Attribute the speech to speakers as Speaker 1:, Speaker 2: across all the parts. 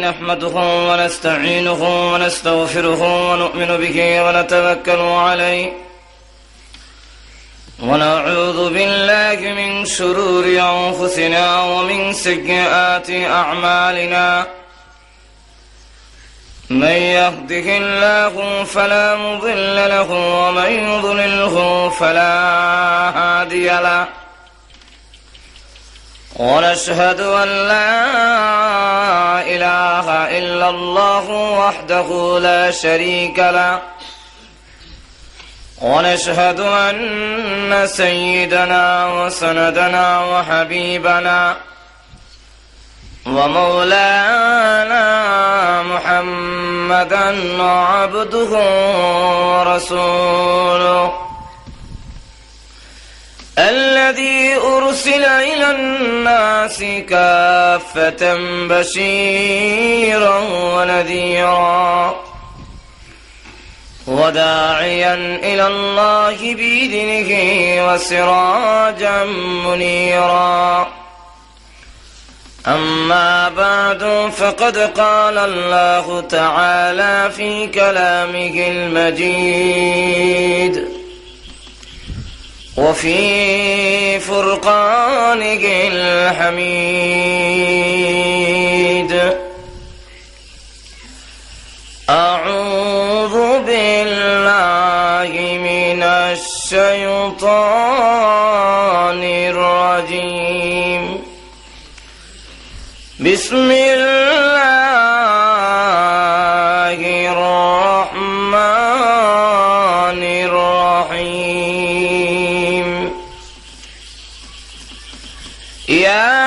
Speaker 1: نحمده ونستعينه ونستغفره ونؤمن به ونتوكل عليه ونعوذ بالله من شرور أنفسنا ومن سيئات أعمالنا من يهده الله فلا مضل له ومن يضلله فلا هادي له ونشهد أن لا إله إلا الله وحده لا شريك له ونشهد أن سيدنا وسندنا وحبيبنا ومولانا محمدا عبده ورسوله الذي أرسل إلى الناس كافة بشيرا ونذيرا وداعيا إلى الله بإذنه وسراجا منيرا أما بعد فقد قال الله تعالى في كلامه المجيد وفي فرقانه الحميد أعوذ بالله من الشيطان الرجيم بسم الله الرحمن الرحيم يا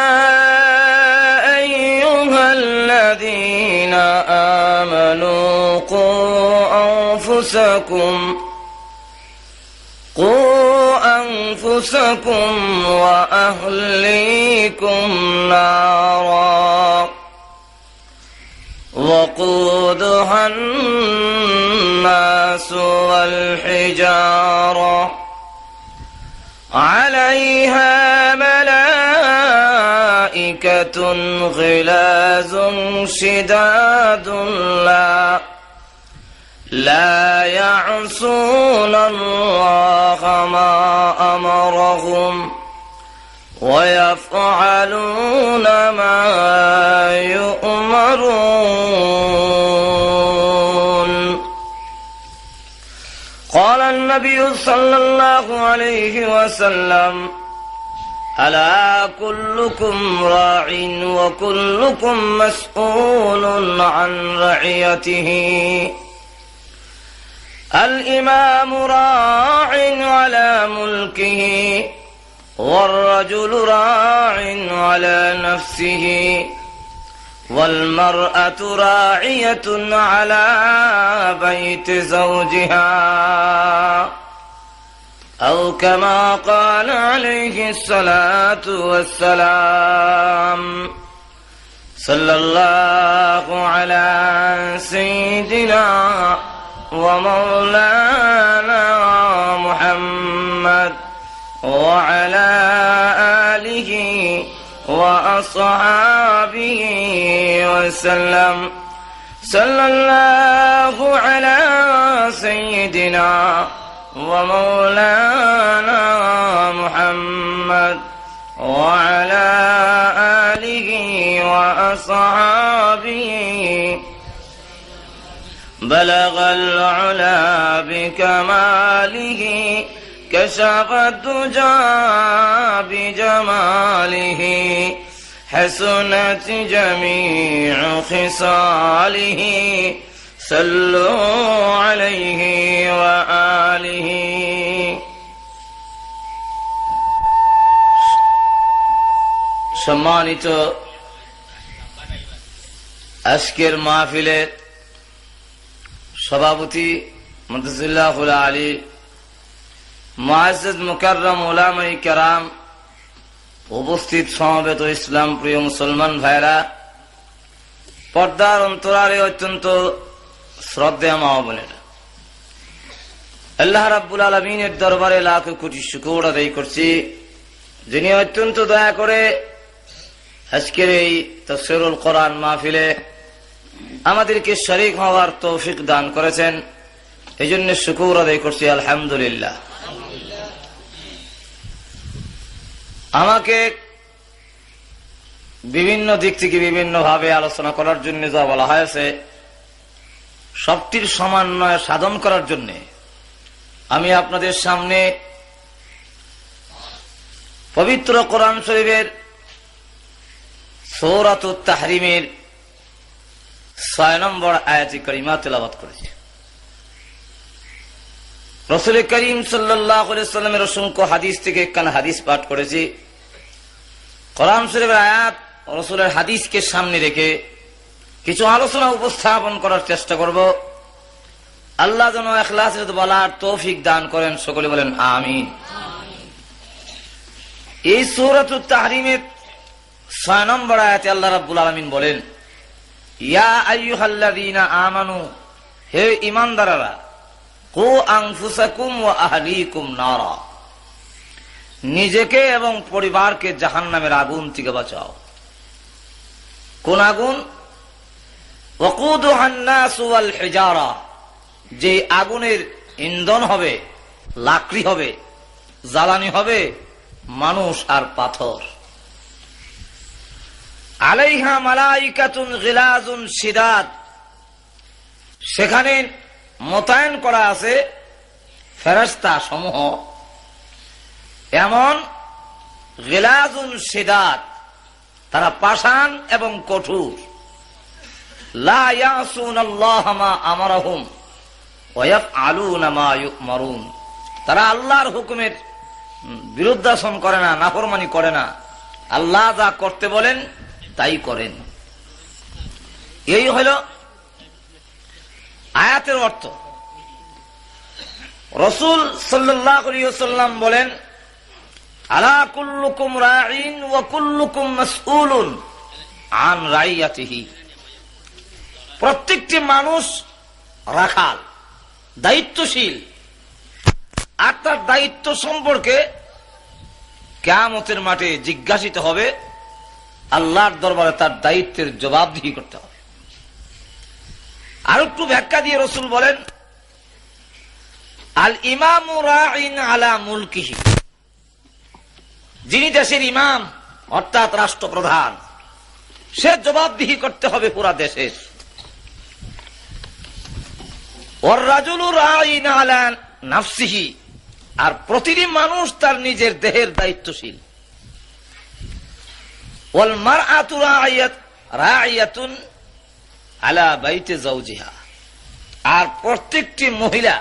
Speaker 1: أيها الذين آمنوا قوا أنفسكم وأهليكم نارا وقودها الناس والحجارة عليها ملائكة غلاظ شداد لا يعصون الله ما أمرهم ويفعلون ما يؤمرون قال النبي صلى الله عليه وسلم ألا كلكم راع وكلكم مسؤول عن رعيته الإمام راع على ملكه والرجل راع على نفسه والمرأة راعية على بيت زوجها أو كما قال عليه الصلاة والسلام صلى الله على سيدنا ومولانا محمد وعلى آله وأصحابه وسلم صلى الله على سيدنا ومولانا محمد وعلى آله وأصحابه بلغ العلا بكماله كشف الدجى بجماله حسنت جميع خصاله صلوا عليه وآله সম্মানিত আজকের মাহফিলের সভাপতি মুদাসসিল্লাহুল আলী মুআজ্জাজ মুকাররম উলামায়ে কেরাম উপস্থিত সমবেত ইসলাম প্রিয় মুসলমান ভাইরা পর্দার অন্তরালে অত্যন্ত শ্রদ্ধেয় মা বোনেরা আল্লাহ রাব্বুল আলামিনের দরবারে লাখ কোটি শুকর আদায় করছি যিনি অত্যন্ত দয়া করে আজকের এই তাফসীরুল কোরআন মাহফিলে আমাদেরকে শরীক হওয়ার তৌফিক দান করেছেন, এই জন্য শুকর আদায় করছি আলহামদুলিল্লাহ। আমাকে বিভিন্ন দিক থেকে বিভিন্ন ভাবে আলোচনা করার জন্য যা বলা হয়েছে, সবটির সমন্বয় সাধন করার জন্য আমি আপনাদের সামনে পবিত্র কোরআন শরীফের সূরাতুত তাহরিমের 6 নম্বর আয়াতে কারিমা তেলাওয়াত করেছি। রাসূল করিম সাল্লাল্লাহু আলাইহি ওয়াসাল্লামের অসংখ্য হাদিস থেকে একখানা হাদিস পাঠ করেছি। কোরআন শরীফের আয়াত রাসূলের হাদিসকে সামনে রেখে কিছু আলোচনা উপস্থাপন করার চেষ্টা করব। আল্লাহ যেন ইখলাসের সাথে বলার তৌফিক দান করেন, সকলে বলেন আমিন। এই সূরাতুত তাহরিমের 6 নম্বর আয়াতে আল্লাহ রাব্বুল আলামিন বলেন, ইয়া আইয়ুহাল্লাযীনা আমানু, হে ঈমানদাররা, কু আনফুসাকুম ওয়া আহলিকুম নারা, নিজেকে এবং পরিবারকে জাহান্নামের আগুন থেকে বাঁচাও। কোন আগুন? ওয়াকুদুহান নাস ওয়াল হিজারা, যে আগুনের ইন্ধন হবে, লাকড়ি হবে, জ্বালানি হবে মানুষ আর পাথর। আলাইহা মালাইকাতুন গিলাজুন শিদাদ, সেখানে মোতায়েন করা আছে ফেরেশতা সমূহ এমন, গিলাজুন শিদাদ, তারা পাষাণ এবং কঠোর। লা ইয়াসুনাল্লাহা মা আমারাহুম ওয়া ইয়াফআলুনা মা ইউমারুন, তারা আল্লাহর হুকুমের বিরুদ্ধাচরণ করে না, নাফরমানি করে না, আল্লাহ যা করতে বলেন তাই করেন। এই হল আয়াতের অর্থ। রাসূল সাল্লাল্লাহু আলাইহি ওয়াসাল্লাম বলেন, আলা কুল্লুকুম রাঈন ওয়া কুল্লুকুম মাসউলুন আন রাইয়াতিহি, প্রত্যেকটি মানুষ রাখাল, দায়িত্বশীল, আর তার দায়িত্ব সম্পর্কে কিয়ামতের মাঠে জিজ্ঞাসিত হবে। আল্লাহর দরবারে তার দায়িত্বের জবাবদিহি করতে হবে। আর একটু ব্যাখ্যা দিয়ে রাসূল বলেন, আল ইমামু রাঈন আলা মুলকিহি, যিনি দেশের ইমাম অর্থাৎ রাষ্ট্রপ্রধান, সে জবাবদিহি করতে হবে পুরা দেশের। ওয়ার রাজুলু রাঈন আলা নাফসিহি, আর প্রতিটি মানুষ তার নিজের দেহের দায়িত্বশীল। ওয়াল মারআতু রাঈয়াতুন আলা বাইতি যাওজিহা, আর প্রত্যেকটি মহিলা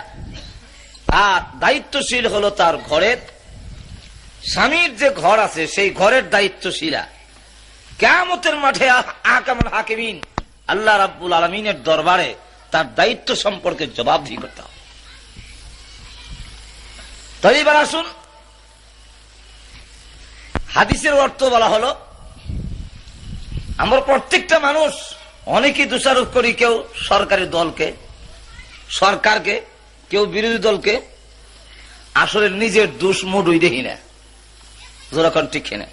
Speaker 1: আর দায়িত্বশীল হলো তার ঘরের, স্বামীর যে ঘর আছে সেই ঘরের দায়িত্বশীলা। কিয়ামতের মাঠে আহকামুল হাকিমিন, আল্লাহ রাব্বুল আলামিনের দরবারে তার দায়িত্ব সম্পর্কে জবাবদিহি করতে হবে। তাই এবার আসুন, হাদিসের অর্থ বলা হলো, আমরা প্রত্যেকটা মানুষ অনেকেই দোষারোপ করি, কেউ সরকারি দলকে, সরকারকে, কেউ বিরোধী দলকে। আসলে নিজের দোষ মুডুই দেখি না, যেরকম ঠিক না।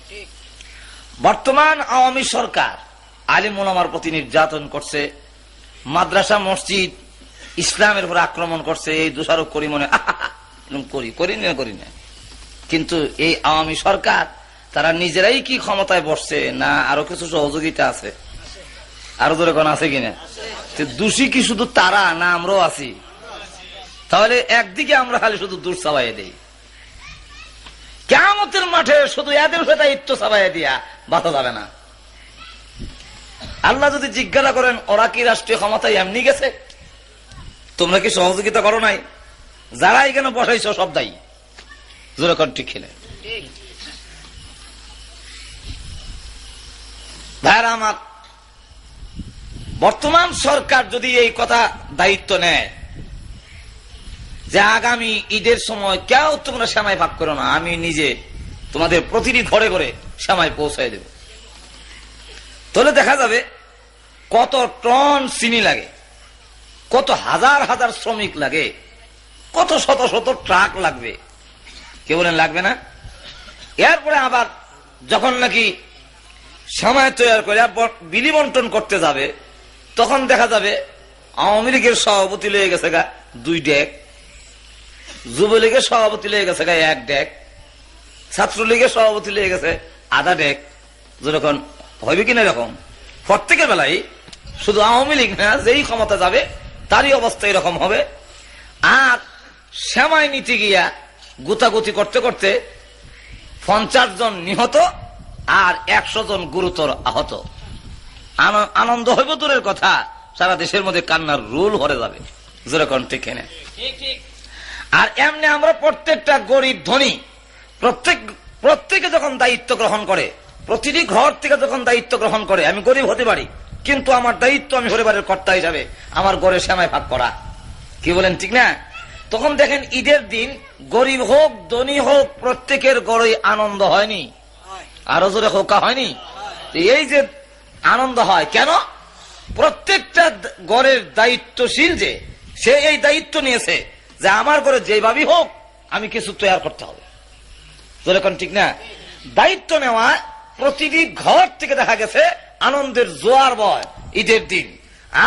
Speaker 1: বর্তমান আওয়ামী সরকার আলিম ওলামার প্রতি নির্যাতন করছে, মাদ্রাসা মসজিদ ইসলামের উপর আক্রমণ করছে, এই দোষারোপ করি মনে করি না। কিন্তু এই আওয়ামী সরকার তারা নিজেরাই কি ক্ষমতায় বসছে না আরো কিছু সহযোগিতা আছে? আরো ধরে কোন আছে কিনা? দোষী কি শুধু তারা না আমরাও আছি? তাহলে একদিকে আমরা খালি শুধু দোষ চাপাইয়ে দেই, কিয়ামতের মাঠে শুধু এদের দায়িত্ব চাপাইয়ে দিয়া বাঁচা যাবে না। আল্লাহ যদি জিজ্ঞাসা করেন, ওরা কি রাষ্ট্রীয় ক্ষমতায় এমনি গেছে? তোমরা কি সহযোগিতা করো নাই? যারা এখানে বসাইছ সব দায়ী। যেরকম ঠিক খেলে ভাইরা আমার, বর্তমান সরকার যদি এই কথা দায়িত্ব নেয় যে আগামী ঈদের সময় কেউ তোমরা সেমাই ভাগ করো না, আমি নিজে তোমাদের প্রতিটি ঘরে ঘরে সেমাই পৌঁছায় দেব, তাহলে দেখা যাবে কত টন চিনি লাগে, কত হাজার হাজার শ্রমিক লাগে, কত শত শত ট্রাক লাগবে। কে বলেন লাগবে না? এরপরে আবার যখন নাকি সময় তৈরি করে বিলি বন্টন করতে যাবে, তখন দেখা যাবে আওয়ামী লীগের সভাপতি লয়ে গেছে গা 2 ডেক, যুবলীগের সভাপতি লয়ে গেছে গা 1 ডেক, ছাত্রলীগের সভাপতি লয়ে গেছে আধা ডেক। যেরকম হইবে কিনা এরকম প্রত্যেকের বেলায়, শুধু আওয়ামী লীগ না, যেই ক্ষমতা যাবে তারই অবস্থা এরকম হবে। আর সেমাই নীতি গিয়া গুতাগুতি করতে করতে 50 জন নিহত আর 100 জন গুরুতর আহত। আনন্দ হইব দূরের কথা, সারা দেশের মধ্যে কান্নার রুল ভরে যাবে। যেরকম ঠিক কিনা? আর এমনি আমরা প্রত্যেকটা গরিব ধনী প্রত্যেকে যখন দায়িত্ব গ্রহণ করে, প্রতিটি ঘর থেকে যখন দায়িত্ব গ্রহণ করে, আমি গরিব হতে পারি কিন্তু আমার দায়িত্ব আমি পরিবারের কর্তা হিসাবে আমার ঘরে সেমাই ভাগ করা, কি বলেন ঠিক না? তখন দেখেন ঈদের দিন গরিব হোক ধনী হোক প্রত্যেকের ঘরে আনন্দ হয়নি, আরো জোরে হোকা হয়নি। এই যে আনন্দ হয় কেন? প্রত্যেকটা ঘরের দায়িত্বশীল যে সে এই দায়িত্ব নিয়েছে যে আমার ঘরে যেভাবেই হোক আমি কিছু তৈরি করতে হবে। যেরকম ঠিক না? দায়িত্ব নেওয়া প্রতিটি ঘর থেকে দেখা গেছে আনন্দের জোয়ার বয় ঈদের দিন।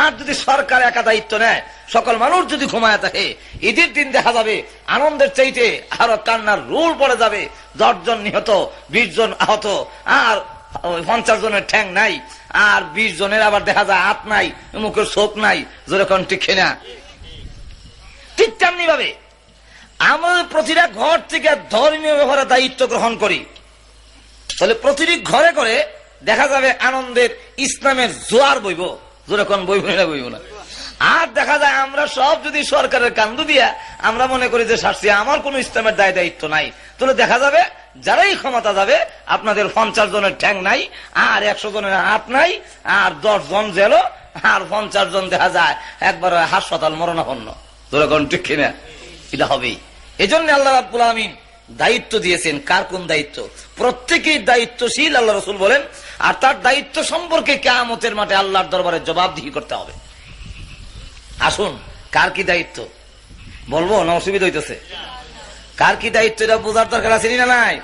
Speaker 1: আর যদি সরকার একা দায়িত্ব নেয়, সকল মানুষ যদি ঘুমায় থাকে, ঈদের দিন দেখা যাবে আনন্দের চাইতে আরো কান্নার রুল পড়ে যাবে। 10 জন নিহত, 20 জন আহত, আর 50 জনের ঠ্যাং নাই, আর 20 জনের আবার দেখা যায় হাত নাই, মুখের চোখ নাই। যেরকম ঠিক না? ঠিক তেমনি ভাবে আমরা প্রতিটা ঘর থেকে ধর্মীয় ব্যাপারে দায়িত্ব গ্রহণ করি, তাহলে প্রতিটি ঘরে ঘরে দেখা যাবে আনন্দের ইসলামের জোয়ার বইব। যেরকম বইব না, বইব না। আর দেখা যায় আমরা সব যদি সরকারের কান্দু দিয়া আমরা মনে করি যে শাস্তি আমার কোন ইসলামের দায় দায়িত্ব নাই, তাহলে দেখা যাবে যারাই ক্ষমতা যাবে আপনাদের 50 জনের ঠ্যাং নাই, আর 100 জনের হাত নাই, আর 10 জন জেল, আর 50 জন দেখা যায় একবার হাসপাতাল মরণাপন্ন। যেরকম ঠিক কিনা? এটা হবেই। এই জন্য আল্লাহ রাব্বুল আলামিন দায়িত্ব দিয়েছেন। কার কোন দায়িত্ব? প্রত্যেকেই দায়িত্বশীল আল্লাহ রাসূল বলেন। আর তার দায়িত্ব সম্পর্কে কিয়ামতের মাঠে আল্লাহর দরবারে জবাবদিহি করতে হবে। আসুন, কার কি দায়িত্ব বলবো না? অসুবিধা হইতেছে? কার কি দায়িত্ব এটা বোঝার দরকার আছে না নাই?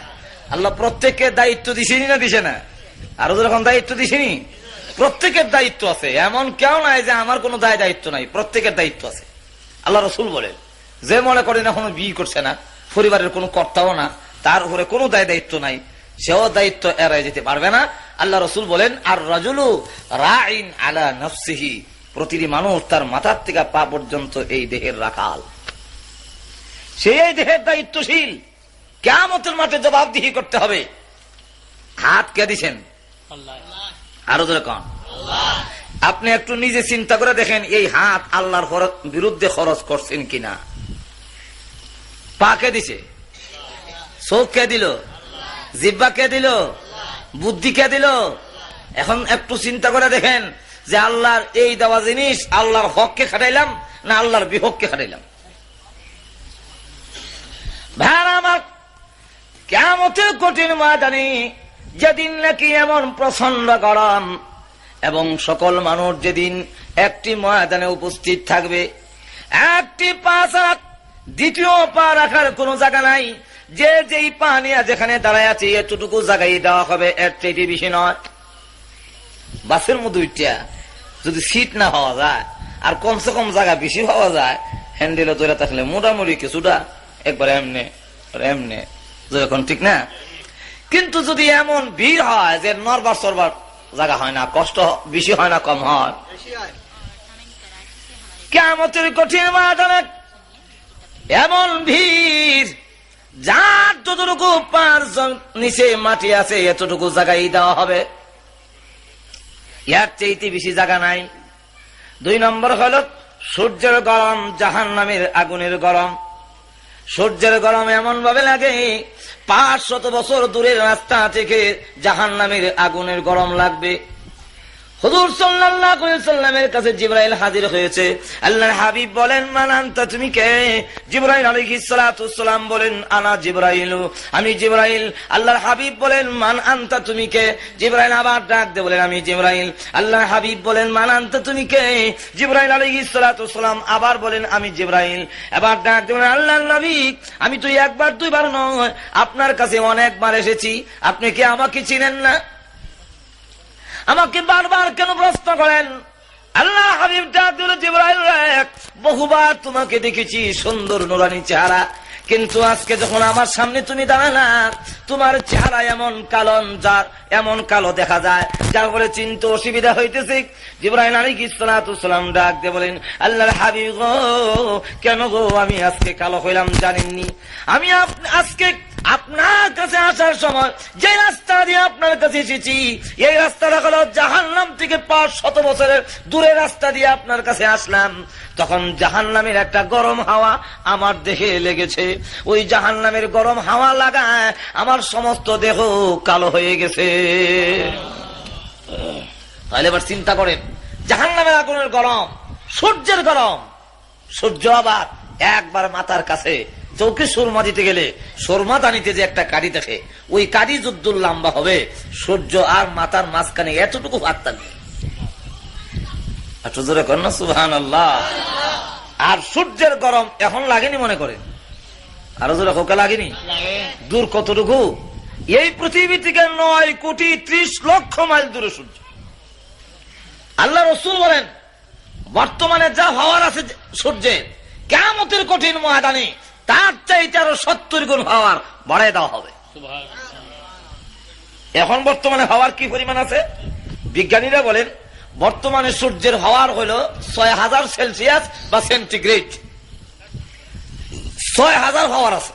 Speaker 1: আল্লাহ প্রত্যেককে দায়িত্ব দিছেনি না দিছে না? আরো যখন দায়িত্ব দিছেনি, প্রত্যেকের দায়িত্ব আছে। এমন কেউ নাই যে আমার কোনো দায়িত্ব নাই, প্রত্যেকের দায়িত্ব আছে। আল্লাহ রাসূল বলেন, যে মনে করেন এখনো বিয়ে করছে না, পরিবারের কোনো কর্তাও না, তার উপরে কোনো দায়িত্ব নাই, সেও দায়িত্ব এড়াই যেতে পারবে না। আল্লাহ রাসূল বলেন, আর রাজুলু রাইন আলা নাফসিহি, প্রতিটি মানুষ তার মাথার থেকে পা পর্যন্ত এই দেহের রাখাল, সেই দেহের দায়িত্বশীল। কিয়ামতের মাঠে জবাবদিহি করতে হবে। হাত কে দিছেন? আরো ধরে কন। আপনি একটু নিজে চিন্তা করে দেখেন, এই হাত আল্লাহর বিরুদ্ধে খরচ করছেন কিনা? পা কে দিছে? চোখ কে দিল? জিহ্বা কে দিল? বুদ্ধি কে দিল? এখন একটু চিন্তা করে দেখেন যে আল্লাহর এই দেওয়া জিনিস আল্লাহর হককে খাটাইলাম না আল্লাহর বিহককে খাটাইলাম? ভাইরা আমার, কিয়ামতের কঠিন ময়দানে যেদিন নাকি এমন প্রচন্ড গরম এবং সকল মানুষ যেদিন একটি ময়দানে উপস্থিত থাকবে, একটি পা ছাড়া দ্বিতীয় পা রাখার কোন জায়গা নাই, যে যেই পা নিয়ে যেখানে দাঁড়ায় আছে এতটুকু জায়গায় দেওয়া হবে, এর চাইতে বেশি নয়। বাসের মধ্যে উঠিয়া যদি সিট না হওয়া যায় আর কমসে কম জায়গা বেশি পাওয়া যায়, হ্যান্ডেলে ধরে থাকলে মোটামুটি কিছুটা একবার এমনে এমনে, যখন ঠিক না? কিন্তু যদি এমন ভিড় হয় যে নরবার সরবার জায়গা হয় না, কষ্ট বেশি হয় না কম হয়? কিয়ামতের কঠিন ময়দানে এমন ভিড়, যার যতটুকু পার নিচে মাটি আছে এতটুকু জায়গায় দেওয়া হবে, এর চাইতে বেশি জায়গা নাই। 2 নম্বর হল সূর্যের গরম, জাহান্নামের আগুনের গরম। সূর্যের গরম এমন ভাবে লাগে 500 বছর দূরের রাস্তা থেকে জাহান্নামের আগুনের গরম লাগবে। হুজুর সাল্লাল্লাহু আলাইহি সাল্লামের কাছে জিবরাইল হাজির হয়েছে। আল্লাহর হাবিব বলেন, মান আনতা, তুমি কে? জিবরাইল আলাইহিস সালাতু ওয়াসসালাম বলেন, আনা জিবরাইল, আমি জিবরাইল। আল্লাহর হাবিব বলেন, মান আনতা, তুমি কে? জিবরাইল আবার ডাক দিয়ে বলেন, আমি জিবরাইল। আল্লাহর হাবিব বলেন, মান আনতা, তুমি কে? জিবরাইল আলাইহিস সালাতু ওয়াসসালাম আবার বলেন, আমি জিবরাইল। এবার ডাক দিয়ে বলেন, আল্লাহর নবী, আমি তো একবার দুইবার নয়, আপনার কাছে অনেকবার এসেছি, আপনি কি আমাকে চিনেন না? আমাকে বারবার কেন প্রশ্ন করেন? আল্লাহ হাবিব ডাক দিল, জিবরাইল বহুবার তোমাকে দেখেছি সুন্দর নুরানি চেহারা, কিন্তু আজকে যখন আমার সামনে তুমি দাঁড়ালা তোমার চেহারা এমন কালো, যার এমন কালো দেখা যায় যার বলে চিনতে অসুবিধা হইতেছে। জিবরাইল আলাইহিস সালাতু সালাম ডাক দিয়ে বলেন, আল্লাহর হাবিব গো, কেন গো আমি আজকে কালো হইলাম জানেননি? আমি আজকে আপনার কাছে আসার সময় যে রাস্তা দিয়ে আপনার কাছে এসেছি, এই রাস্তাটা হলো জাহান্নাম থেকে 500 বছরের দূরে রাস্তা দিয়ে আপনার কাছে আসলাম। তখন জাহান্নামের একটা গরম হাওয়া আমার দেহে লেগেছে, ওই জাহান্নামের গরম হাওয়া লাগায় আমার সমস্ত দেহ কালো হয়ে গেছে। তাহলে এবার চিন্তা করেন, জাহান্নামের আগুনের গরম, সূর্যের গরম, সূর্য আবার একবার মাথার কাছে চৌকে সুরমা দিতে গেলে সুরমা দানিতে যে একটা কাঠি থাকে, ওই কাঠি যদ্দুর লম্বা হবে, সূর্য আর মাথার মাঝখানে এতটুকু ভাগ থাকবে। একটু জোরে করেন না সুবহানাল্লাহ। আর সূর্যের গরম এখন লাগেনি মনে করেন, আরো জোরে হোকা লাগেনি? দূর কতটুকু? এই পৃথিবী থেকে 9,30,00,000 মাইল দূরে সূর্য। আল্লাহ রাসূল বলেন, বর্তমানে যা হওয়ার আছে সূর্যের, কিয়ামতের কঠিন ময়দানে তার চাইতে আরো 70 গুণ হওয়ার বাড়ায় দেওয়া হবে। এখন বর্তমানে হওয়ার কি পরিমাণ আছে? বিজ্ঞানীরা বলেন বর্তমানে সূর্যের হওয়ার হল 6000 সেলসিয়াস বা সেন্টিগ্রেড, 6000 হওয়ার আছে।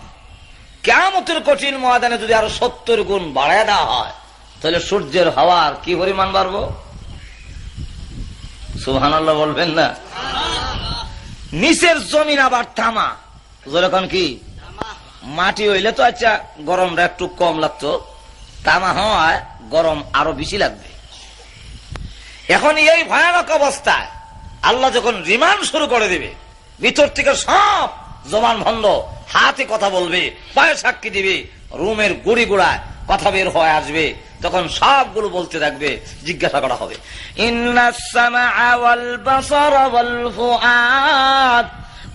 Speaker 1: কিয়ামতের কঠিন ময়দানে যদি আরো 70 গুণ বাড়ায় দেওয়া হয়, তাহলে সূর্যের হওয়ার কি পরিমাণ বাড়বো? সুবহানাল্লাহ বলবেন না? নিচের জমিন আবার তামা, যেরকম কি মাটি হইলে তো আচ্ছা গরমটা একটু কম লাগতো, তামা হওয়ায় গরম আরো বেশি লাগবে। এখন এই ভয়ানক অবস্থায় আল্লাহ যখন রিমান্ড শুরু করে দিবে, ভিতর থেকে সব জবান বন্ধ, হাতে কথা বলবে, পায়ে সাক্ষী দিবে, রুমের গুড়ি গুড়ায় কথা বের হয়ে আসবে, তখন সবগুলো বলতে থাকবে, জিজ্ঞাসা করা হবে, ইন্নাস সামআ ওয়াল বাসারা ওয়াল ফুআদ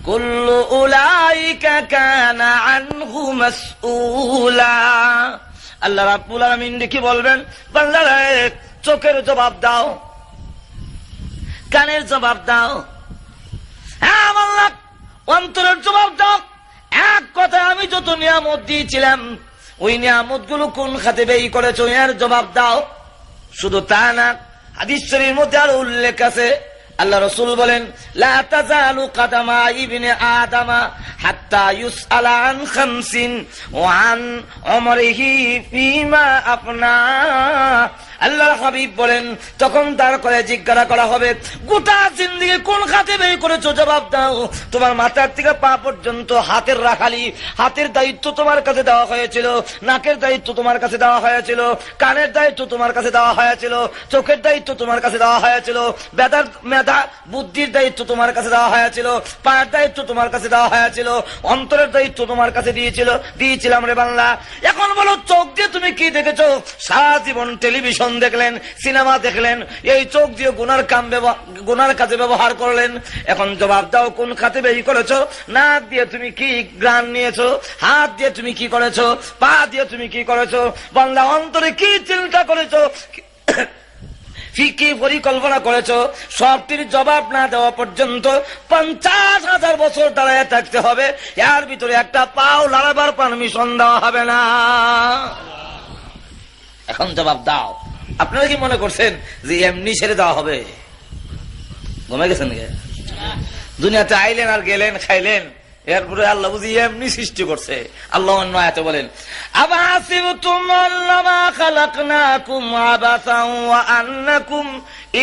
Speaker 1: কুল্লু উলাইকা কানা আনহু মাসউলা। আল্লাহ রাব্বুল আলামিন কি বলবেন? বান্দারা চোখের জবাব দাও, কানের জবাব দাও, হ্যাঁ আল্লাহ অন্তরের জবাব দাও। এক কথা, আমি যত নিয়ামত দিয়েছিলাম ওই নিয়ামত গুলো কোন খাতে ব্যয় করেছো এর জবাব দাও। শুধু তা না, হাদিস শরীফের মধ্যে আরো উল্লেখ আছে, আল্লাহ রাসূল বলেন, লা তাজালু কাদামা ইবনে আদামা হাত্তা ইউসআলা আন খামসিন ওয়া আন উমরিহি ফিমা আফনা। আল্লাহর হাবিব বলেন, তখন তার করে জিজ্ঞাসা করা হবে, গোটা জিন্দেগি কোন খাতে ব্যয় করেছো জবাব দাও। তোমার মাথার থেকে পা পর্যন্ত হাতের রাখালি, হাতের দায়িত্ব তোমার কাছে দেওয়া হয়েছিল, নাকের দায়িত্ব তোমার কাছে দেওয়া হয়েছিল, কানের দায়িত্ব তোমার কাছে দেওয়া হয়েছিল, চোখের দায়িত্ব তোমার কাছে দেওয়া হয়েছিল, মেধা বুদ্ধির দায়িত্ব তোমার কাছে দেওয়া হয়েছিল, পায়ের দায়িত্ব তোমার কাছে দেওয়া হয়েছিল, অন্তরের দায়িত্ব তোমার কাছে দিয়েছিলাম রে বাংলা। এখন বলো, চোখ দিয়ে তুমি কি দেখেছো? সারা জীবন টেলিভিশন দেখলেন, সিনেমা দেখলেন, এই চোখ দিয়ে গুনার কাজে ব্যবহার করলেন। এখন জবাব দাও, কোন খাতে ব্যয় করেছো? নাক দিয়ে তুমি কি গ্রাণ নিয়েছো? হাত দিয়ে তুমি কি করেছো? পা দিয়ে তুমি কি করেছো? বাংলা অন্তরে কি চিন্তা করেছো, কি পরিকল্পনা করেছো? সবটির জবাব না দেওয়া পর্যন্ত 50,000 বছর দাঁড়ায় থাকতে হবে, এর ভিতরে একটা পাও লড়াবার পারমিশন দেওয়া হবে না। এখন জবাব দাও। আপনারা কি মনে করছেন যে এমনি ছেড়ে দেওয়া হবে? ঘুমে গেছেন? দুনিয়াতে আইলেন আর গেলেন, খাইলেন, এরপরে আল্লাহ বুঝি এমনি সৃষ্টি করছে। আল্লাহ অন্য আয়াতে বলেন, আবাসিবতুম আন্নামা খালাকনাকুম আবাসান ওয়া আন্নাকুম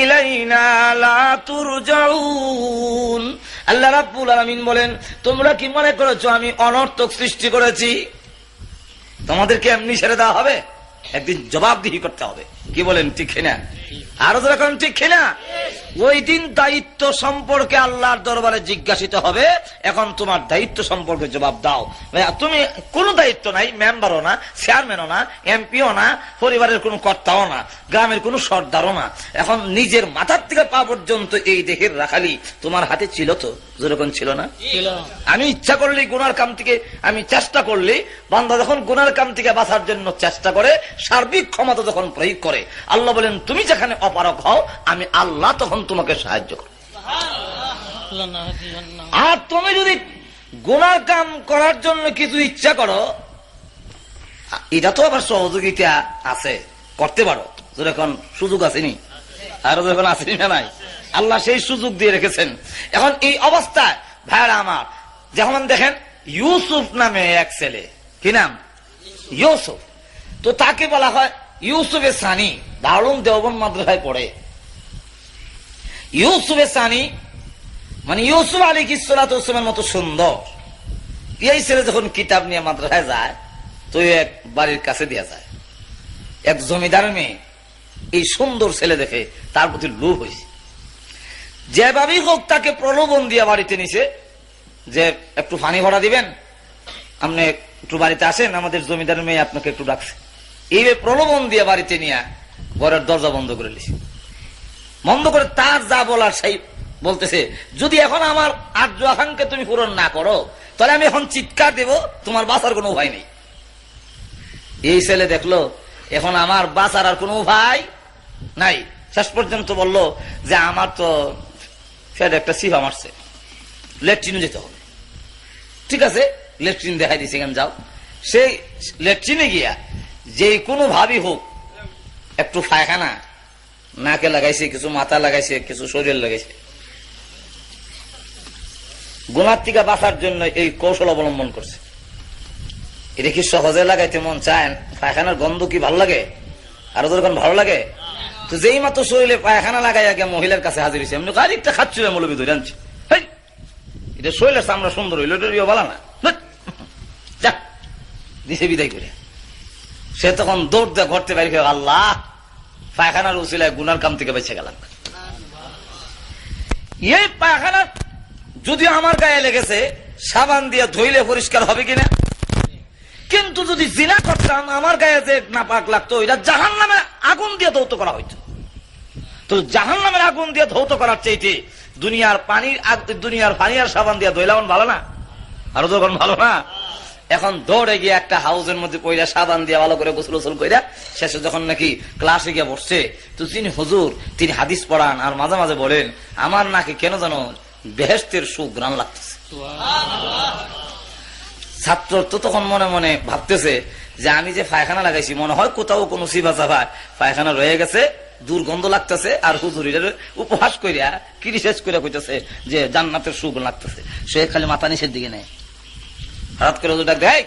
Speaker 1: ইলাইনা লা তুরজাউন। আল্লাহ রাব্বুল আলামিন বলেন, তোমরা কি মনে করেছো আমি অনর্থক সৃষ্টি করেছি? তোমাদেরকে এমনি ছেড়ে দেওয়া হবে? একদিন জবাবদিহি করতে হবে। কি বলেন, ঠিক কিনা? আরো যারা করেন ঠিক কিনা? ওই দিন দায়িত্ব সম্পর্কে আল্লাহর দরবারে জিজ্ঞাসিত হবে। এখন তোমার দায়িত্ব সম্পর্কে জবাব দাও। তুমি কোনো দায়িত্ব নাই, মেম্বারও না, চেয়ারম্যানও না, এমপিও না, পরিবারের কোনো কর্তাও না, গ্রামের কোনো সর্দারও না। এখন নিজের মাথার থেকে পা পর্যন্ত এই দেহের রাখালি তোমার হাতে ছিল তো? যেরকম ছিল না? আমি ইচ্ছা করলে গুনার কাম থেকে, আমি চেষ্টা করলে, বান্দা যখন গুনার কাম থেকে বাঁচার জন্য চেষ্টা করে, সার্বিক ক্ষমতা যখন প্রয়োগ করে, আল্লাহ বলেন তুমি যেখানে অপারক হও, আমি আল্লাহ তখন তোমাকে সাহায্য করবে। আর তুমি যদি গুনার কাম করার জন্য কিছু ইচ্ছা করো, এটা তো আবার সহযোগিতা আছে, করতে পারো, যখন সুযোগ আসেনি, আরো যখন আসেনি না নাই, আল্লাহ সেই সুযোগ দিয়ে রেখেছেন। এখন এই অবস্থায় ভাইরা আমার, যেমন দেখেন ইউসুফ নামে এক ছেলে, কি নাম? ইউসুফ। তো তাকে বলা হয় ইউসুফে সানি, দারুন দেওবন্দ মাদ্রাসায় পড়ে। ইউসুফে সানি মানে ইউসুফ আলাইহিসসালামের মতো সুন্দর। এই ছেলে যখন কিতাব নিয়ে মাদ্রাসায় যায়, তো এক বাড়ির কাছে দিয়া যায়, এক জমিদার মেয়ে এই সুন্দর ছেলে দেখে তার প্রতি লোভ হয়েছে। যেভাবেই হোক তাকে প্রলোভন দিয়ে বাড়িতে নিছে, যে একটু পানি ভরা দিবেন, আপনি একটু বাড়িতে আসেন, আমাদের জমিদার মেয়ে আপনাকে একটু ডাকছে। এইভাবে প্রলোভন দিয়ে বাড়িতে নিয়ে ঘরের দরজা বন্ধ করে নিছে। বন্ধ করে তার যা বলার সেই বলতেছে, যদি এখন আমার আর্য আকাঙ্ক্ষা তুমি পূরণ না করো, তাহলে আমি এখন চিৎকার দেব, তোমার বাঁচার কোনো উপায় নেই। এই ছেলে দেখলো এখন আমার বাঁচার আর কোনো উপায় নাই। শেষ পর্যন্ত বলল যে আমার তো সেটা একটা সিফা মারছে, লেট্রিনে যেতে হবে। ঠিক আছে, লেট্রিন দেখাই দিছে, কেন যাও। সেই লেট্রিনে গিয়া যে কোনো ভাবি হোক একটু পায়খানা নাকে লাগাইছে, কিছু মাথা লাগাইছে, কিছু শরীর লাগাইছে। গুনার থেকে বাঁচার জন্য এই কৌশল অবলম্বন করছে। এটা কি সহজে লাগাইতে মন চায়? পায়খানার গন্ধ কি ভালো লাগে? আরো যখন ভালো লাগে, তো যেই মাত্র শরীরে পায়খানা লাগাই আগে মহিলার কাছে হাজির হয়েছে, এমনি আরেকটা খাচ্ছিল মৌলবি ধরে আনছি, এটা শরীরের চামড়া সুন্দর হইল, এটা ভালো না, দিছে বিদায় করে। সে তখন দৌড় দিয়ে ঘরতে বাইরে, আল্লাহ পায়খানার উচিলায় গুনার কাম থেকে বেঁচে গেলাম। এই পায়খানা যদি আমার গায়ে লেগেছে, সাবান দিয়ে ধুইলে পরিষ্কার হবে কিনা, কিন্তু যদি জিনা করতাম আমার গায়ে যে নাপাক লাগতো, এটা জাহান্নামে আগুন দিয়ে ধৌত করা হইতো। তো জাহান্নামের আগুন দিয়ে ধৌত করার চাইতে দুনিয়ার পানি আর সাবান দিয়ে ধুইলাম ভালো না? আরো যখন ভালো না। এখন দৌড়ে গিয়ে একটা হাউসের মধ্যে পইরা সাবান দিয়ে ভালো করে গোসল গোসল কইরা শেষে যখন নাকি ক্লাসে গিয়ে বসছে, তো তিনি হুজুর, তিনি হাদিস পড়ান আর মাঝে মাঝে বলেন, আমার নাকি কেন যেন বেহেশতের সুঘ্রাণ লাগতেছে। ছাত্র তো তখন মনে মনে ভাবতেছে যে আমি যে পায়খানা লাগাইছি, মনে হয় কোথাও কোনো সিবা চাপায় পায়খানা রয়ে গেছে, দুর্গন্ধ লাগতেছে, আর হুজুর উপহাস করিয়া কিরি শেষ করে কইতেছে যে জান্নাতের সুখ লাগতেছে। সে খালি মাথা নিচের দিকে নেয়, হঠাৎ করে হুজুর ডাক দেয়,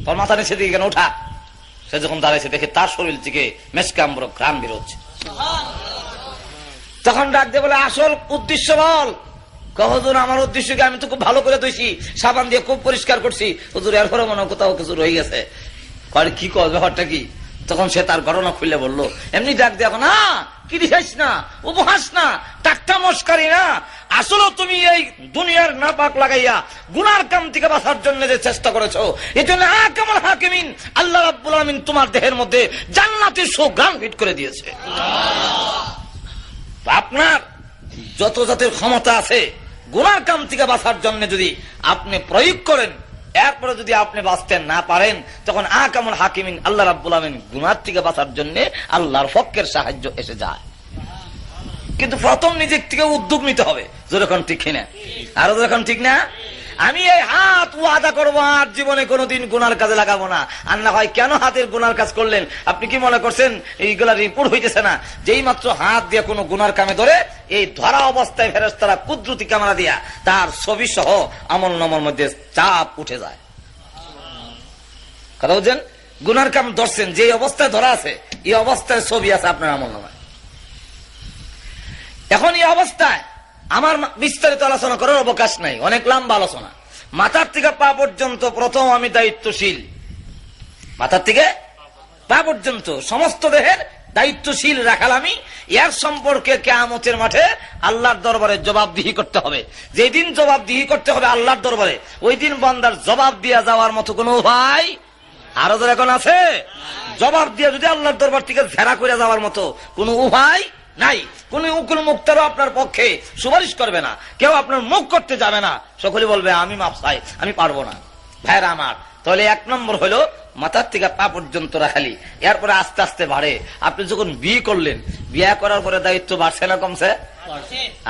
Speaker 1: তোর মাথা নিচের দিকে কেন ওঠা। সে যখন দাঁড়াইছে দেখে তার শরীর থেকে মেসকাম্বর ঘ্রাণ বেরোচ্ছে। তখন ডাক দিয়ে বলে, আসল উদ্দেশ্য বল। হুজুর আমার উদ্দেশ্য কি, আমি তো খুব ভালো করে ধুইছি, সাবান দিয়ে খুব পরিষ্কার করছি হুজুর, এরপরে মনে কোথাও কিছু রয়ে গেছে। কি কর ব্যাপারটা কি? তখন সে তার ঘটনা খুললে বললো, এমনি ডাক দিয়ে, না কি দিস না, উপহাস না, টাট্টা মস্কারি না, আসলে তুমি এই দুনিয়ার নাপাক লাগাইয়া গুনার কাম থেকে বাঁচার জন্য যে চেষ্টা করেছো, এই জন্য আকামুল হাকিমিন আল্লাহ রাব্বুল আলামিন তোমার দেহের মধ্যে জান্নাতের সুঘ্রাণ ফিট করে দিয়েছে। আপনার যত জাতের ক্ষমতা আছে গুনার কাম থেকে বাঁচার জন্য যদি আপনি প্রয়োগ করেন, এরপরে যদি আপনি বাঁচতে না পারেন, তখন আকামুল হাকিমিন আল্লাহ রাব্বুল আলামিন গুনার থেকে বাঁচার জন্য আল্লাহর পক্ষের সাহায্য এসে যায়। কিন্তু প্রথম নিজের থেকে উদ্যোগ নিতে হবে। যখন ঠিক কিনা, আরো যখন ঠিক না, আমি এই হাত ওয়াদা করবো আর জীবনে কোনোদিন গুনার কাজে লাগাবো না। আর না হয় কেন হাতের গুনার কাজ করলেন? আপনি কি মনে করছেন এইগুলা রিপোর্ট হইতেছে না? যেই মাত্র হাত দিয়ে কোনো গুনার কামে ধরে, এই ধরা অবস্থায় ফেরেশতারা কুদরতি ক্যামেরা দিয়া তার ছবি সহ আমল নামার মধ্যে চাপ উঠে যায়। কথা বুঝছেন? গুনার কাম ধরছেন, যে অবস্থায় ধরা আছে এই অবস্থায় ছবি আছে আপনার আমল নামায়। এখন এই অবস্থায় আমার বিস্তারিত আলোচনা করার অবকাশ নাই, অনেক লম্বা আলোচনা। মাথার থেকে পা পর্যন্ত প্রথম আমি দায়িত্বশীল, মাথার থেকে পা পর্যন্ত সমস্ত দেহের দায়িত্বশীল রাখাল আমি। এর সম্পর্কে কিয়ামতের মাঠে আল্লাহর দরবারে জবাবদিহি করতে হবে। যেদিন জবাবদিহি করতে হবে আল্লাহর দরবারে, ওই দিন বান্দার জবাব দিয়া যাওয়ার মতো কোনো উপায় আরো তো এখন আছে? জবাব দিয়া যদি আল্লাহর দরবার থেকে ঝেড়া করে যাওয়ার মতো কোনো উপায় নাই। কোন উকিল মুক্তারও আপনার পক্ষে সুপারিশ করবে না, কেউ আপনার মুখ করতে যাবে না, সকলে বলবে আমি মাপ চাই, আমি পারবো না। ভাইরা আমার, তাহলে 1 নম্বর হলো মাথার থেকে পা পর্যন্ত রাখালি, এরপরে আস্তে আস্তে বাড়ে। আপনি যখন বিয়ে করলেন, বিয়ে করার পরে দায়িত্ব বাড়ছে না কমছে?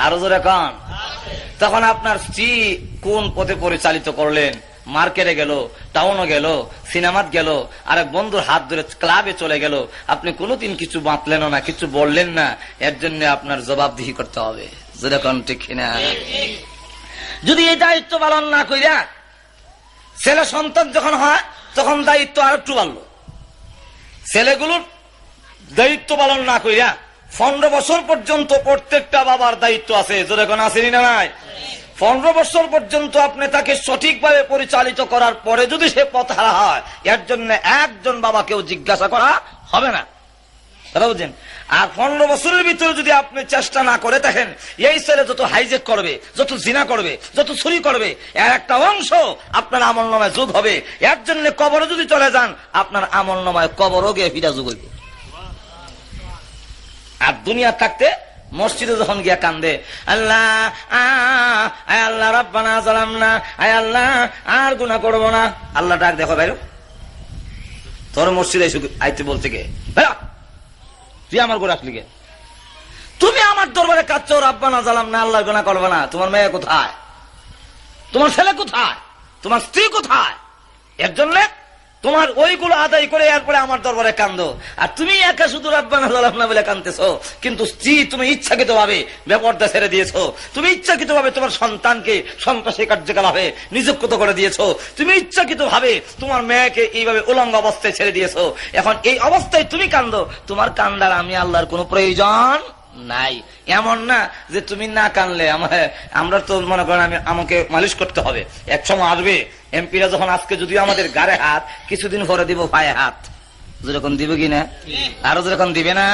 Speaker 1: আরো জোরে কন। তখন আপনার স্ত্রী কোন পথে পরিচালিত করলেন? মার্কেটে গেল, টাউনে গেল, সিনেমাত গেল, আরেক বন্ধুর হাত ধরে ক্লাবে চলে গেল, আপনি কোনোদিন কিছু বাঁধলেন না, কিছু বললেন না, এর জন্য আপনার জবাবদিহি করতে হবে। যেরকম ঠিক না? যদি এই দায়িত্ব পালন না কইরা ছেলে সন্তান যখন হয় তখন দায়িত্ব আর একটু বাড়লো। ছেলেগুলোর দায়িত্ব পালন না কইরা 15 বছর পর্যন্ত প্রত্যেকটা বাবার দায়িত্ব আছে। যেরকম আসেনি না নাই? 15 বছর পর্যন্ত আপনি তাকে সঠিকভাবে পরিচালিত করার পরে যদি সে পথ হারা হয়, এর জন্য একজন বাবাকেও জিজ্ঞাসা করা হবে না। কথা বুঝছেন? আর 15 বছরের ভিতরে যদি আপনি চেষ্টা না করে থাকেন, এই ছেলে যত হাইজেক করবে, যত জিনা করবে, যত চুরি করবে, এর একটা অংশ আপনার আমলনামায় যোগ হবে। এর জন্য কবরে যদি চলে যান, আপনার আমলনামায় কবরও গিয়ে ফিরা যোগ হইবে। আর দুনিয়া থাকতে মসজিদে যখন গিয়া কান্দে, আল্লাহ আয় আল্লাহ রাব্বানা যালামনা, আয় আল্লাহ আর গুনাহ করব না, আল্লাহ ডাক দেখো ভাই, তোর মসজিদে আইতে বলতে গে, তুই আমার গোড়া আসলি গে? তুমি আমার দরবারে কাঁদছো রাব্বানা যালামনা, আল্লাহ গুনাহ করবে না। তোমার মেয়ে কোথায়? তোমার ছেলে কোথায়? তোমার স্ত্রী কোথায়? এর জন্য তোমার ওইগুলো আদায় করে এরপরে আমার দরবারে কান্দো। আর তুমি একা শুধু রাব্বানা যালামনা বলে কাঁদতেছো, কিন্তু স্ত্রী তুমি ইচ্ছাকৃত ভাবে বেপরদা ছেড়ে দিয়েছো, তুমি ইচ্ছাকৃত ভাবে তোমার সন্তানকে সন্ত্রাসী কার্যকলাপে নিযুক্ত করে দিয়েছো, তুমি ইচ্ছাকৃত ভাবে তোমার মেয়েকে এইভাবে উলঙ্গ অবস্থায় ছেড়ে দিয়েছো। এখন এই অবস্থায় তুমি কান্দো, তোমার কান্দার আমি আল্লাহর কোনো প্রয়োজন নাই। এমন না যে তুমি না কানলে আমরা তো মনে করেন আমাকে মালিশ করতে হবে। এক সময় আসবে এমপিরা যখন, আজকে যদিও আমাদের গায়ে হাত, কিছুদিন পরে দিব পায়ে হাত। যেরকম দিবে কিনা? আরো যেরকম দিবে না?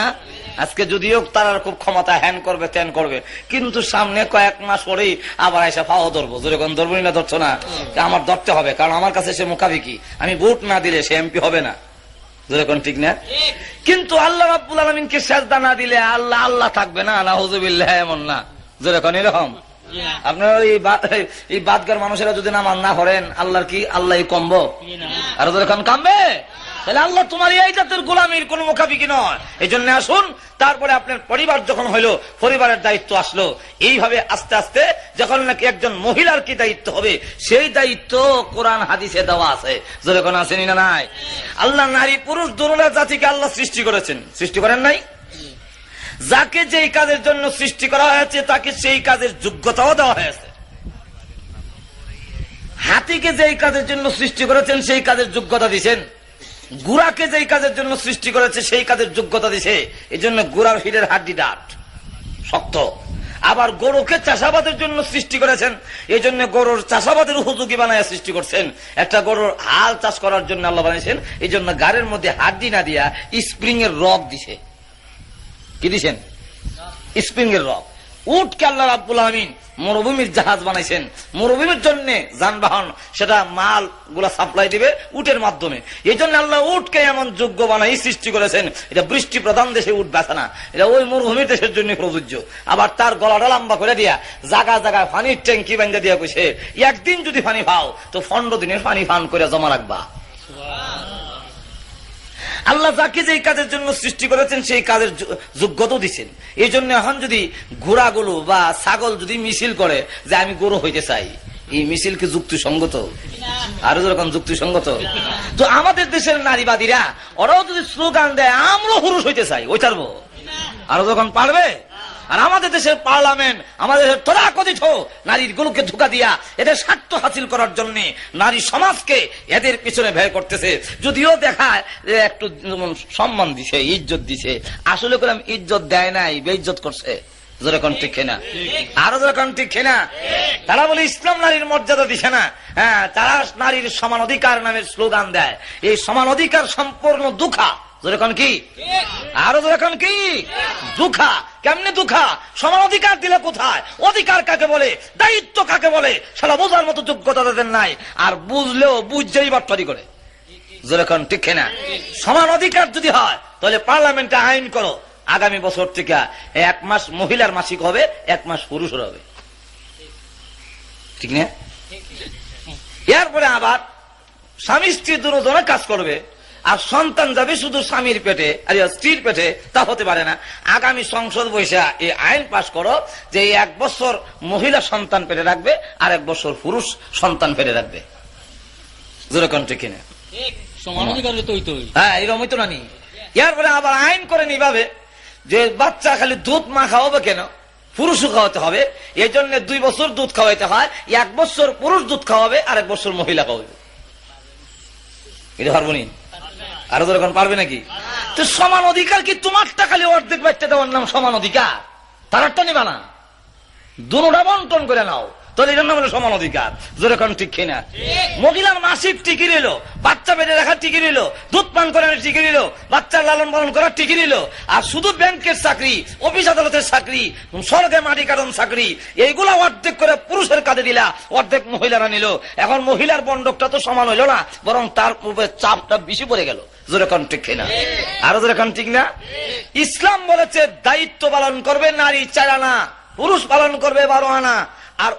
Speaker 1: আজকে যদিও তারা খুব ক্ষমতা, হ্যান করবে ত্যান করবে, কিন্তু সামনে কয়েক মাস পরেই আবার এসে পাও ধরবো। যেরকম ধরবো না, ধরছো না? আমার ধরতে হবে, কারণ আমার কাছে সে মুখাভিকি, আমি ভোট না দিলে সে এমপি হবে না। যেরকম ঠিক না? কিন্তু আল্লাহ রাব্বুল আলামিনকে সেজদা না দিলে আল্লাহ আল্লাহ থাকবে না, নাউযুবিল্লাহ, এমন না। যেরকম এরকম আপনার এই বাদগার মানুষেরা যদি নামাজ না করেন, আল্লাহর কি আল্লাহ কমব? আর যেরকম কামবে, তাহলে আল্লাহ তোমার এই জাতের গোলামির কোন মুখাপিকি নয়। এই জন্য আসুন, তারপরে আপনার পরিবার যখন হইলো, পরিবারের দায়িত্ব আসলো, এইভাবে আস্তে আস্তে যখন নাকি একজন মহিলার কি দায়িত্ব হবে, সেই দায়িত্ব কোরআন হাদিসে দেওয়া আছে। যেরকম আসেনি না নাই? আল্লাহ নারী পুরুষ দুটোটা জাতিকে আল্লাহ সৃষ্টি করেছেন, সৃষ্টি করেন নাই? যাকে যেই কাজের জন্য সৃষ্টি করা হয়েছে তাকে সেই কাজের যোগ্যতাও দেওয়া হয়েছে। হাতিকে যেই কাজের জন্য সৃষ্টি করেছেন সেই কাজের যোগ্যতা দিয়েছেন, গুড়াকে যেই কাজের জন্য সৃষ্টি করেছে সেই কাজের যোগ্যতা দিছে। এই জন্য গুড়ার হিড়ের হাড্ডি ডাট শক্ত। আবার গরুকে চাষাবাদের জন্য সৃষ্টি করেছেন, এই জন্য গরুর চাষাবাদের উপযোগী বানায় সৃষ্টি করছেন। একটা গরুর হাল চাষ করার জন্য আল্লাহ বানিয়েছেন, এই জন্য গাড়ির মধ্যে হাড্ডি না দিয়া স্প্রিং এর রক দিছে। কি দিছেন? স্প্রিং এর রক। উটকে আল্লাহ রাব্বুল আলামিন মরুভূমির জাহাজ বানাইছেন, মরুভূমির জন্য যানবাহন, সেটা মাল গুলা সাপ্লাই দিবে উটের মাধ্যমে। এই জন্য আল্লাহ উটকে এমন যোগ্য বানাই সৃষ্টি করেছেন। এটা বৃষ্টি প্রধান দেশে উট বেচা না, এটা ওই মরুভূমির দেশের জন্য প্রযোজ্য। আবার তার গলাটা লম্বা করে দিয়া জায়গায় জায়গায় পানির ট্যাঙ্কি বান্ধা দিয়া কইছে, একদিন যদি পানি পাও তো 15 দিনের পানি পান করে জমা রাখবা। আল্লাহ যাকে যেই কাজের জন্য সৃষ্টি করেছেন সেই কাজের যোগ্যতা দিচ্ছেন। এই জন্য এখন যদি ঘোড়াগুলো বা ছাগল যদি মিছিল করে যে আমি গরু হইতে চাই, এই মিছিল কি যুক্তিসঙ্গত? আরো যেরকম যুক্তিসঙ্গত। তো আমাদের দেশের নারীবাদীরা ওরাও যদি স্লোগান দেয় আমরাও পুরুষ হইতে চাই, ওই পারবো? আরো যখন পারবে। আর আমাদের দেশের পার্লামেন্ট, আমাদের দেশের তথাকথিত নারীর গুলোকে ধোঁকা দিয়া এদের স্বার্থ হাসিল করার জন্য নারী সমাজকে এদের পিছনে ব্যয় করতেছে। যদিও দেখায় যে একটু সম্মান দিছে, ইজ্জত দিছে, আসলে করে ইজ্জত দেয় নাই, বেইজ্জত করছে। যেরকম ঠিক না? আরো যেরকম ঠিক না? তারা বলে ইসলাম নারীর মর্যাদা দিছে না। হ্যাঁ, তারা নারীর সমান অধিকার নামের স্লোগান দেয়। এই সমান অধিকার সম্পূর্ণ দুঃখা। যেরকম কি? আরো যেরকম কি? দুঃখা। কেমনে দুঃখা? সমান অধিকার দিলে কোথায়? অধিকার কাকে বলে, দায়িত্ব কাকে বলে, সেটা বোঝার মতো যোগ্যতা তাদের নাই। আর বুঝলেও বুঝছেই বাটপারি করে। যেরকম ঠিক না? সমান অধিকার যদি হয় তাহলে পার্লামেন্টে আইন করো, আগামী বছর থেকে 1 মাস মহিলার মাসিক হবে, 1 মাস পুরুষের হবে। ঠিক না? এরপরে আবার স্বামী স্ত্রী দুজনে কাজ করবে, আর সন্তান যাবে শুধু স্বামীর পেটে আর স্ত্রীর পেটে, তা হতে পারে না। আগামী সংসদ বৈশা এই আইন পাশ করো যে 1 বছর মহিলা সন্তান পেটে রাখবে আর 1 বছর পুরুষ সন্তান পেটে রাখবে। যেরকম ঠিক কিনা? হ্যাঁ, এরকম হইতো না নি। এরপরে আবার আইন করে নিভাবে যে বাচ্চা খালি দুধ মা খাওয়াবে কেন, পুরুষও খাওয়াতে হবে। এই জন্য 2 বছর দুধ খাওয়াইতে হয়, 1 বছর পুরুষ দুধ খাওয়াবে আর 1 বছর মহিলা খাওয়াবে। এটা পারবো নি? আরো যখন পারবে নাকি? তো সমান অধিকার কি তোমারটা খালি অর্ধেক বাচ্চা দেওয়ার নাম সমান অধিকার? তারটা নিবা না, দুটা বন্টন করে নাও, তাহলে এটার নাম হলো সমান অধিকার। যেরকম ঠিক কিনা? মহিলার মাসিক টিকি নিল, বাচ্চা বেড়ে রাখার টিকি নিল, দুধ পান করার টিকি নিল, বাচ্চার লালন পালন করার টিকি নিল। আর শুধু ব্যাংকের চাকরি, অফিস আদালতের চাকরি, সড়কে মাটি কাটন চাকরি, এইগুলা অর্ধেক করে পুরুষের কাঁধে দিলা, অর্ধেক মহিলারা নিল। এখন মহিলার বন্ডকটা তো সমান হইল না, বরং তার উপরে চাপটা বেশি পড়ে গেল। যেরকম ঠিক কিনা? আরো যেরকম ঠিক না? ইসলাম বলেছে দায়িত্ব পালন করবে নারী 4 আনা, পুরুষ পালন করবে 12 আনা। আর